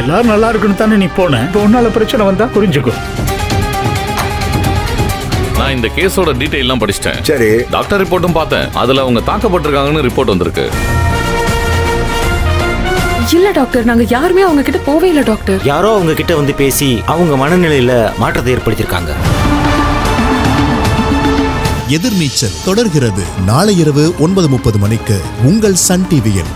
எல்லாரும் நல்லா இருக்குன்னு தானே நீ போன. இப்போ உன்னால பிரச்சனை வந்தா புரிஞ்சுக்கோ. நான் இந்த கேஸோட டீடைல் எல்லாம் படிச்சிட்டேன். சரி. டாக்டர் ரிப்போர்ட்டும் பார்த்தேன். அதுல அவங்க தாக்கப்பட்டிருக்காங்கன்னு ரிப்போர்ட் வந்திருக்கு. இல்ல டாக்டர், நாங்க யாருமே அவங்க கிட்ட போவே இல்ல டாக்டர். யாரோ அவங்க கிட்ட வந்து பேசி அவங்க மனநிலையில மாற்றத்தை ஏற்படுத்தியிருக்காங்க. எதிர்நீச்சல் தொடர்கிறது நாளை இரவு 9:30 மணிக்கு உங்கள் சன் டிவியில்.